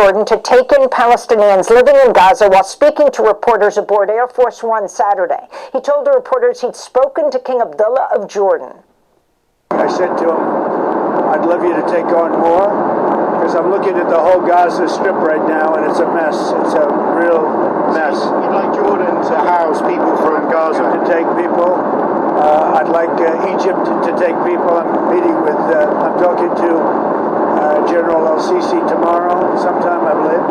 Jordan to take in Palestinians living in Gaza while speaking to reporters aboard Air Force One Saturday. He told the reporters he'd spoken to King Abdullah of Jordan. I said to him, I'd love you to take on more, because I'm looking at the whole Gaza Strip right now, and it's a mess. It's a real mess. You'd like Jordan to house people from Gaza? To take people. I'd like Egypt to take people. I'm talking to General El-Sisi tomorrow, sometime, I believe.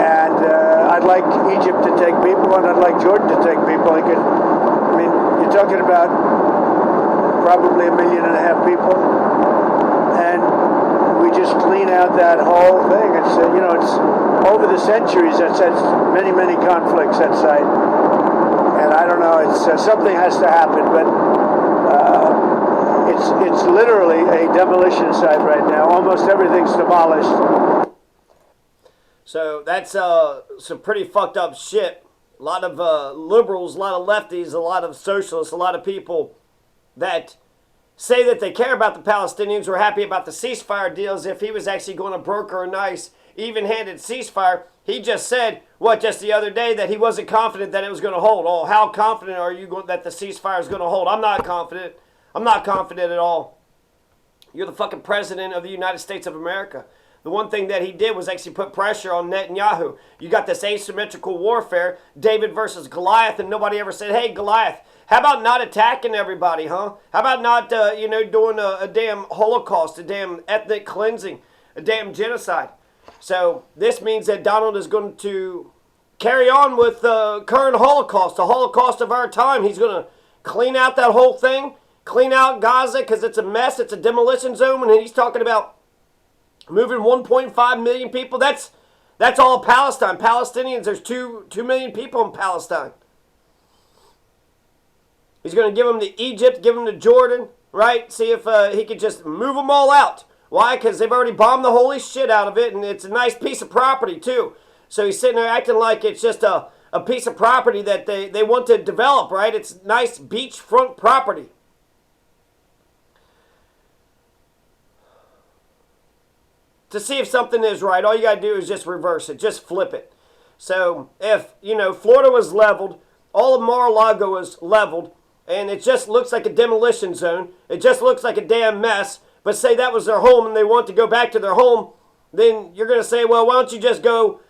And I'd like Egypt to take people, and I'd like Jordan to take people. You're talking about probably 1.5 million people, and we just clean out that whole thing. It's it's over the centuries that's many conflicts that site, and I don't know. It's something has to happen, but it's literally a demolition site right now. Almost everything's demolished. So that's some pretty fucked up shit. A lot of liberals, a lot of lefties, a lot of socialists, a lot of people that say that they care about the Palestinians, were happy about the ceasefire deal, as if he was actually going to broker a nice, even-handed ceasefire. He just said, just the other day, that he wasn't confident that it was going to hold. Oh, how confident are you that the ceasefire is going to hold? I'm not confident. I'm not confident at all. You're the fucking president of the United States of America. The one thing that he did was actually put pressure on Netanyahu. You got this asymmetrical warfare, David versus Goliath, and nobody ever said, hey, Goliath, how about not attacking everybody, huh? How about not, doing a damn Holocaust, a damn ethnic cleansing, a damn genocide? So this means that Donald is going to carry on with the current Holocaust, the Holocaust of our time. He's going to clean out that whole thing, clean out Gaza, because it's a mess, it's a demolition zone, and he's talking about moving 1.5 million people. That's all Palestine. Palestinians, there's 2 million people in Palestine. He's going to give them to Egypt, give them to Jordan, right? See if he could just move them all out. Why? Because they've already bombed the holy shit out of it, and it's a nice piece of property, too. So he's sitting there acting like it's just a piece of property that they want to develop, right? It's nice beachfront property. To see if something is right, all you got to do is just reverse it. Just flip it. So if, Florida was leveled, all of Mar-a-Lago was leveled, and it just looks like a demolition zone, it just looks like a damn mess, but say that was their home and they want to go back to their home, then you're going to say, well, why don't you just go,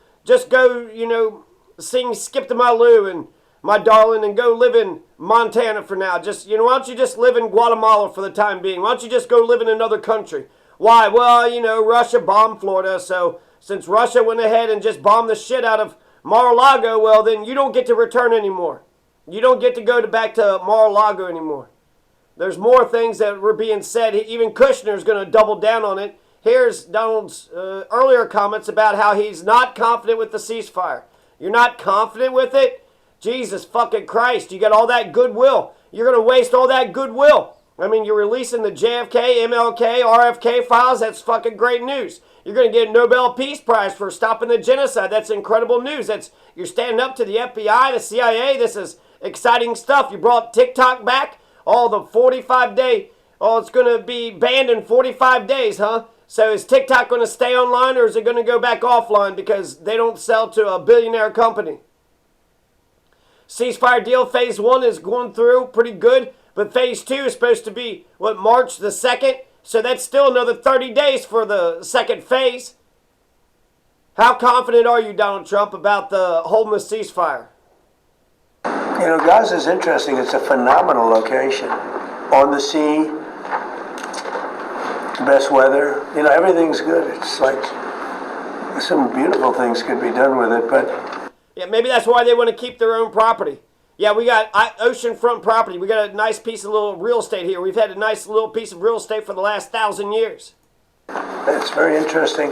sing Skip to My Lou and My Darling and go live in Montana for now. Just, why don't you just live in Guatemala for the time being? Why don't you just go live in another country? Why? Well, Russia bombed Florida, so since Russia went ahead and just bombed the shit out of Mar-a-Lago, well, then you don't get to return anymore. You don't get to go back to Mar-a-Lago anymore. There's more things that were being said. Even Kushner's going to double down on it. Here's Donald's earlier comments about how he's not confident with the ceasefire. You're not confident with it? Jesus fucking Christ. You got all that goodwill. You're going to waste all that goodwill. You're releasing the JFK, MLK, RFK files. That's fucking great news. You're going to get a Nobel Peace Prize for stopping the genocide. That's incredible news. You're standing up to the FBI, the CIA. This is exciting stuff. You brought TikTok back. The 45-day. It's going to be banned in 45 days, huh? So is TikTok going to stay online, or is it going to go back offline because they don't sell to a billionaire company? Ceasefire deal phase 1 is going through pretty good. But phase 2 is supposed to be, March the 2nd? So that's still another 30 days for the second phase. How confident are you, Donald Trump, about the holding the ceasefire? Gaza is interesting. It's a phenomenal location. On the sea, best weather. Everything's good. It's like some beautiful things could be done with it, but... Yeah, maybe that's why they want to keep their own property. Yeah, we got oceanfront property. We got a nice piece of little real estate here. We've had a nice little piece of real estate for the last 1,000 years. It's very interesting,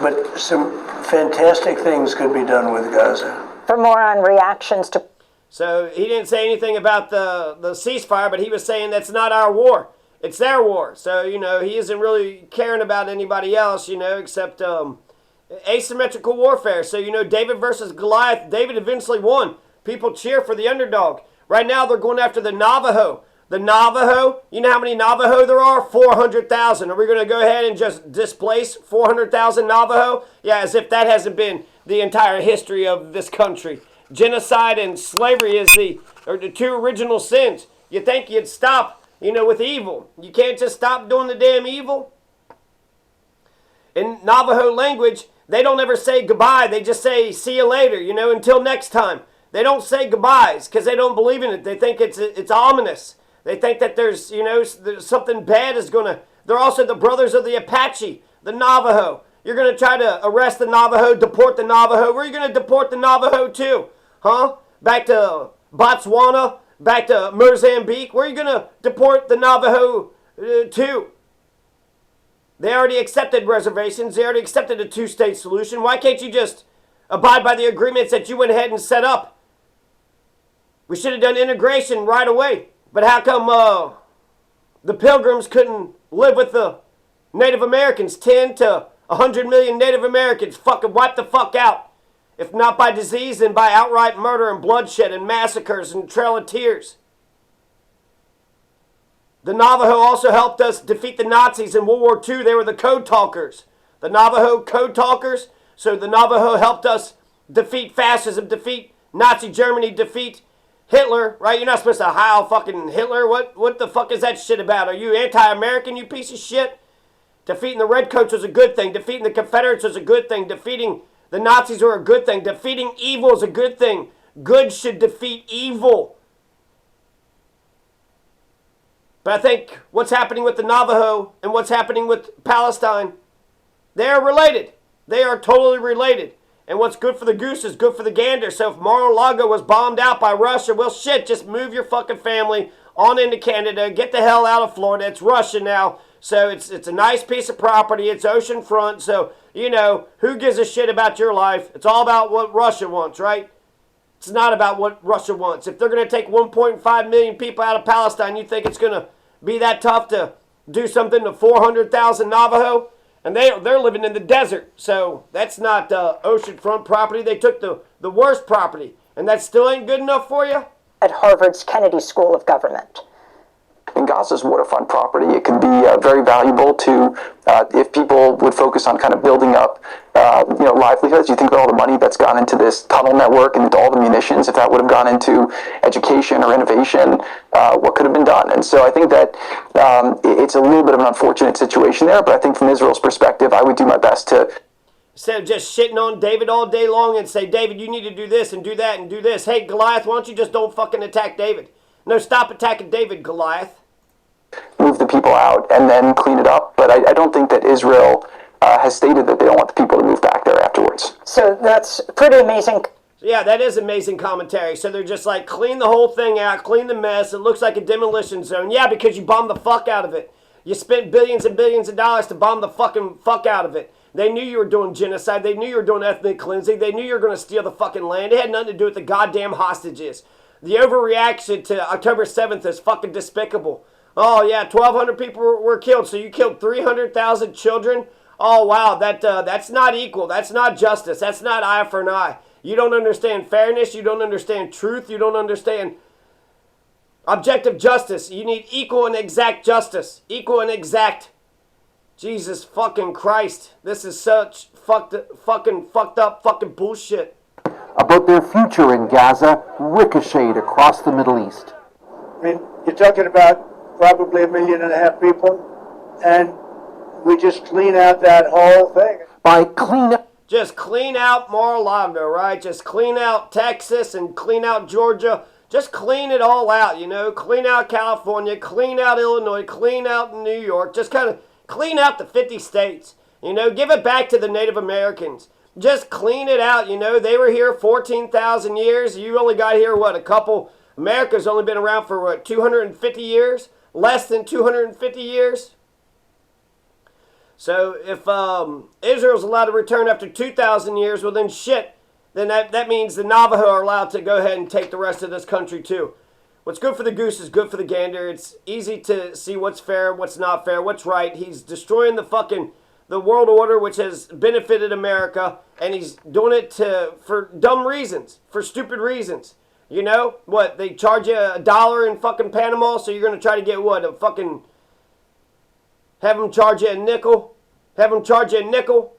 but some fantastic things could be done with Gaza. For more on reactions to... So he didn't say anything about the ceasefire, but he was saying that's not our war. It's their war. So, he isn't really caring about anybody else, except asymmetrical warfare. So, David versus Goliath, David eventually won. People cheer for the underdog. Right now, they're going after the Navajo The Navajo, you know how many Navajo there are? 400,000. Are we going to go ahead and just displace 400,000 Navajo? Yeah, as if that hasn't been the entire history of this country. Genocide and slavery is the two original sins. You think you'd stop, with evil. You can't just stop doing the damn evil. In Navajo language, they don't ever say goodbye. They just say, see you later, until next time. They don't say goodbyes because they don't believe in it. They think it's ominous. They think that there's something bad is going to... They're also the brothers of the Apache, the Navajo. You're going to try to arrest the Navajo, deport the Navajo. Where are you going to deport the Navajo to? Huh? Back to Botswana? Back to Mozambique? Where are you going to deport the Navajo to? They already accepted reservations. They already accepted a two-state solution. Why can't you just abide by the agreements that you went ahead and set up? We should have done integration right away. But how come the Pilgrims couldn't live with the Native Americans? 10 to 100 million Native Americans fucking wiped the fuck out. If not by disease, then by outright murder and bloodshed and massacres and trail of tears. The Navajo also helped us defeat the Nazis in World War II. They were the code talkers. The Navajo code talkers. So the Navajo helped us defeat fascism, defeat Nazi Germany, defeat Hitler, right? You're not supposed to howl fucking Hitler. What the fuck is that shit about? Are you anti-American, you piece of shit? Defeating the Redcoats was a good thing. Defeating the Confederates was a good thing. Defeating the Nazis were a good thing. Defeating evil is a good thing. Good should defeat evil. But I think what's happening with the Navajo and what's happening with Palestine, they are related. They are totally related. And what's good for the goose is good for the gander. So if Mar-a-Lago was bombed out by Russia, well, shit, just move your fucking family on into Canada. Get the hell out of Florida. It's Russia now. So it's a nice piece of property. It's oceanfront. So, who gives a shit about your life? It's all about what Russia wants, right? It's not about what Russia wants. If they're going to take 1.5 million people out of Palestine, you think it's going to be that tough to do something to 400,000 Navajo? And they're living in the desert, so that's not oceanfront property. They took the worst property, and that still ain't good enough for you? At Harvard's Kennedy School of Government. In Gaza's waterfront property, it could be very valuable to, if people would focus on kind of building up, livelihoods. You think about all the money that's gone into this tunnel network and into all the munitions. If that would have gone into education or innovation, what could have been done? And so I think that it's a little bit of an unfortunate situation there, but I think from Israel's perspective, I would do my best to... Instead of just shitting on David all day long and say, David, you need to do this and do that and do this. Hey, Goliath, why don't you just don't fucking attack David? No, stop attacking David, Goliath. Move the people out and then clean it up. But I don't think that Israel has stated that they don't want the people to move back there afterwards. So that's pretty amazing. Yeah, that is amazing commentary. So they're just like, clean the whole thing out, clean the mess. It looks like a demolition zone. Yeah, because you bombed the fuck out of it. You spent billions and billions of dollars to bomb the fucking fuck out of it. They knew you were doing genocide. They knew you were doing ethnic cleansing. They knew you were going to steal the fucking land. It had nothing to do with the goddamn hostages. The overreaction to October 7th is fucking despicable. Oh, yeah, 1,200 people were killed, so you killed 300,000 children? Oh, wow, that's not equal. That's not justice. That's not eye for an eye. You don't understand fairness. You don't understand truth. You don't understand objective justice. You need equal and exact justice. Equal and exact. Jesus fucking Christ. This is such fucked up fucking bullshit. About their future in Gaza ricocheted across the Middle East. I mean, you're talking about probably 1.5 million people, and we just clean out that whole thing. Just clean out Mar-a-Lago, right? Just clean out Texas and clean out Georgia. Just clean it all out, Clean out California, clean out Illinois, clean out New York. Just kind of clean out the 50 states. Give it back to the Native Americans. Just clean it out, They were here 14,000 years. You only got here, a couple... America's only been around for, 250 years? Less than 250 years? So if Israel's allowed to return after 2,000 years, well then shit. Then that means the Navajo are allowed to go ahead and take the rest of this country too. What's good for the goose is good for the gander. It's easy to see what's fair, what's not fair, what's right. He's destroying the world order, which has benefited America, and he's doing it for dumb reasons, for stupid reasons. You know what? They charge you $1 in fucking Panama, so you're gonna try to get what? A fucking have them charge you a nickel? Have them charge you a nickel?